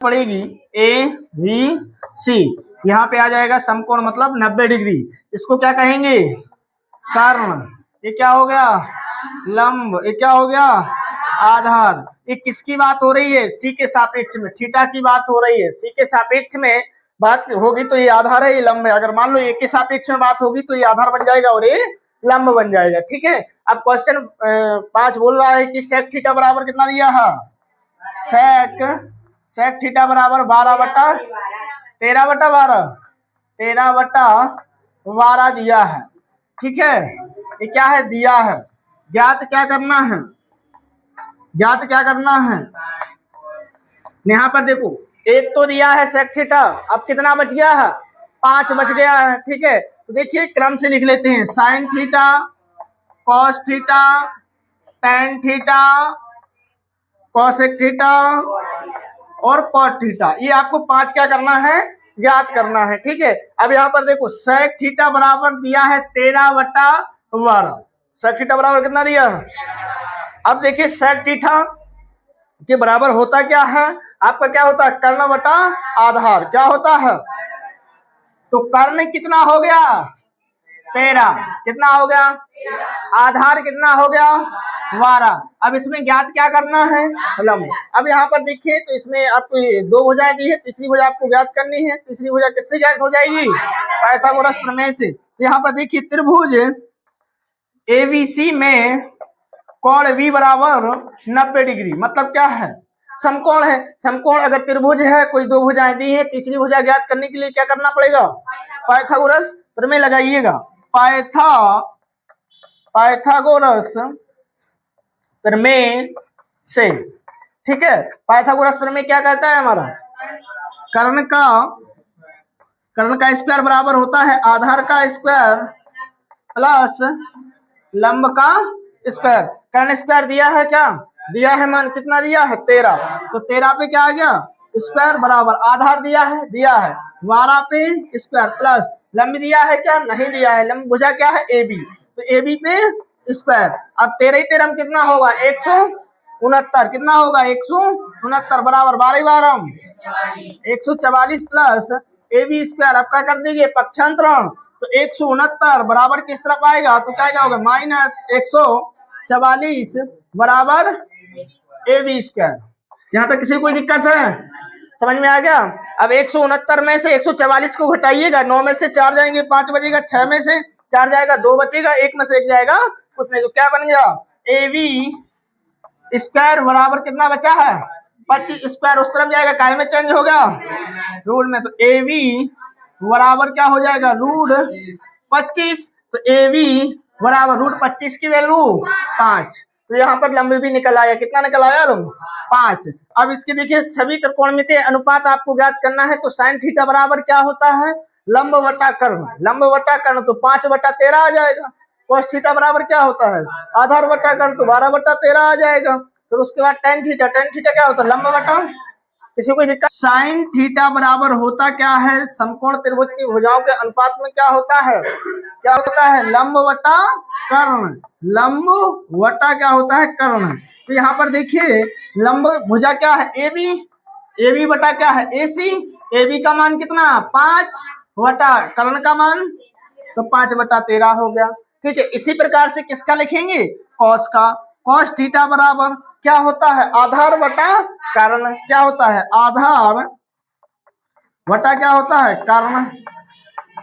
पड़ेगी A B C, यहाँ पे आ जाएगा समकोण मतलब 90 डिग्री। इसको क्या कहेंगे? कर्ण। ये क्या हो गया? लंब। ये क्या हो गया? आधार। ये किसकी बात हो रही है? सी के सापेक्ष में, थीटा की बात हो रही है। सी के सापेक्ष में बात होगी तो ये आधार है, ये लंब है। अगर मान लो ए के सापेक्ष में बात होगी तो ये आधार बन जाएगा और ये लंब बन जाएगा। ठीक है। अब क्वेश्चन 5 बोल रहा है कि सेक थीटा बराबर कितना दिया है? सेक थीटा बराबर 12/13/12, 13/12 दिया है। ठीक है। ये क्या है? दिया है। ज्ञात क्या करना है? ज्ञात क्या करना है? यहाँ पर देखो, एक तो दिया है सेक थीटा, अब कितना बच गया है? 5 बच गया है। ठीक है। तो देखिए क्रम से लिख लेते हैं। Sine theta, cos theta, tan theta, cosec theta और कॉट थीटा। ये आपको 5 क्या करना है? ज्ञात करना है। ठीक है। अब यहाँ पर देखो सेक थीटा बराबर दिया है 13/12। सेक थीटा बराबर कितना दिया है? अब देखिए सेक थीटा के बराबर होता क्या है? आपका क्या होता है? कर्ण बटा आधार। क्या होता है? तो कर्ण कितना हो गया? 13। कितना हो गया? आधार कितना हो गया? 12। अब इसमें ज्ञात क्या करना है? लंब। अब यहाँ पर देखिए तो इसमें आपको 2 भुजाएं दी है, तीसरी भुजा आपको ज्ञात करनी है। तीसरी भुजा किससे ज्ञात हो जाएगी? पाइथागोरस प्रमेय से। तो यहाँ पर देखिए त्रिभुज एबीसी में कोण बी बराबर 90 डिग्री, मतलब क्या है? समकोण है। समकोण अगर त्रिभुज है, कोई 2 भुजाएं दी है, तीसरी भुजा ज्ञात करने के लिए क्या करना पड़ेगा? पाइथागोरस प्रमेय लगाइएगा। पाइथागोरस प्रमेय से। ठीक है। पाइथागोरस प्रमेय क्या कहता है हमारा? कर्ण का स्क्वायर बराबर होता है आधार का स्क्वायर प्लस लंब का स्क्वायर। कर्ण स्क्वायर दिया है, क्या दिया है? मान कितना दिया है? 13। तो 13 पे क्या आ गया? स्क्वायर बराबर आधार दिया है 12 पे स्क्वायर प्लस लंब दिया है, क्या नहीं दिया है? लंब भुजा क्या है? A B. तो ए बी पे स्क्वायर। अब 13 13 कितना होगा? 169। कितना होगा? 169 बराबर 12 144 प्लस ए बी स्क्वायर। अब क्या कर दीजिए? पक्षांतरण। तो 169 बराबर किस तरफ आएगा? तो क्या होगा? -144 बराबर ए बी स्क्वायर। यहाँ तक किसी कोई दिक्कत है? समझ में आ गया? अब 169 में से 144 को घटाइएगा। 9 में से 4 जाएंगे, 5 बचेगा। 6 में से 4 जाएगा, 2 बचेगा। 1 में से 1 जाएगा, कुछ नहीं। तो क्या बन गया? ए बी स्क्वायर बराबर कितना बचा है? 25। स्क्वायर उस तरफ जाएगा, काय में चेंज होगा? रूट में। तो ए बी बराबर क्या हो जाएगा? √25। तो ए बी बराबर √25 की वैल्यू 5। तो यहाँ पर लंब भी निकल आया। कितना निकल आया? 5। अब इसके देखिए सभी त्रिकोणमितीय अनुपात आपको ज्ञात करना है। तो साइन थीटा बराबर क्या होता है? लंब बटा कर्ण। लंब बटा कर्ण तो 5/13 आ जाएगा। कोस थीटा बराबर क्या होता है? आधार बटा कर्ण तो 12/13 आ जाएगा। फिर उसके बाद टेन थीटा क्या होता है? लंब बटा। किसी को दिक्कत? साइन थीटा बराबर होता क्या है? समकोण त्रिभुज की भुजाओं के अनुपात में क्या होता है? क्या होता है? लंब बटा कर्ण। लंब बटा क्या होता है? कर्ण। तो यहाँ पर देखिए लंब भुजा क्या है? ए बी बटा क्या है? ए सी। ए बी का मान कितना? 5 बटा कर्ण का मान तो 5/13 हो गया। ठीक है। इसी प्रकार से किसका लिखेंगे? कॉस का। कॉस थीटा बराबर क्या होता है? आधार बटा कर्ण। क्या होता है? आधार बटा क्या होता है? कर्ण।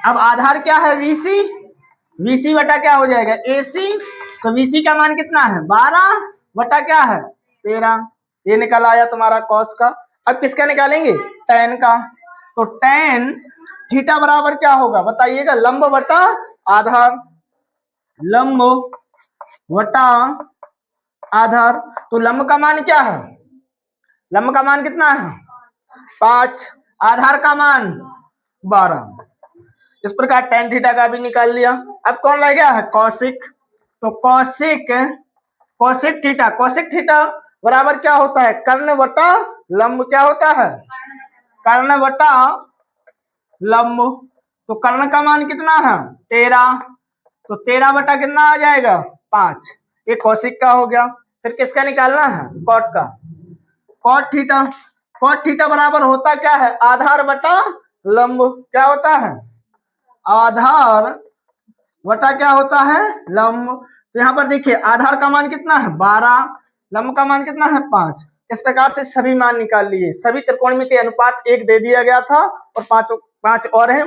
अब आधार क्या है? VC। VC बटा क्या हो जाएगा? AC। तो VC का मान कितना है? 12 बटा क्या है? 13। ये निकल आया तुम्हारा कॉस का। अब किसका निकालेंगे? टेन का। तो टेन थीटा बराबर क्या होगा? बताइएगा। लंब बटा आधार। लंब बटा आधार। तो लंब का मान क्या है? लंब का मान कितना है? 5। आधार का मान 12। इस प्रकार टेन थीटा का भी निकाल लिया। अब कौन रह गया है? कौशिक। तो कौशिक थीटा बराबर क्या होता है? कर्ण बटा लंब। क्या होता है? कर्ण बटा लंब। तो कर्ण का मान कितना है? 13। तो 13 बटा कितना आ जाएगा? 5। ये कौशिक का हो गया। फिर किसका निकालना है? कॉट का। Cot theta. कॉट थीटा बराबर होता क्या है, आधार बटा लंब। क्या होता है, आधार बटा क्या होता है, लंब। तो यहाँ पर देखिए आधार का मान कितना है 12, लंब का मान कितना है 5। इस प्रकार से सभी मान निकाल लिए। सभी त्रिकोणमितीय अनुपात 1 दे दिया गया था और 5 और है।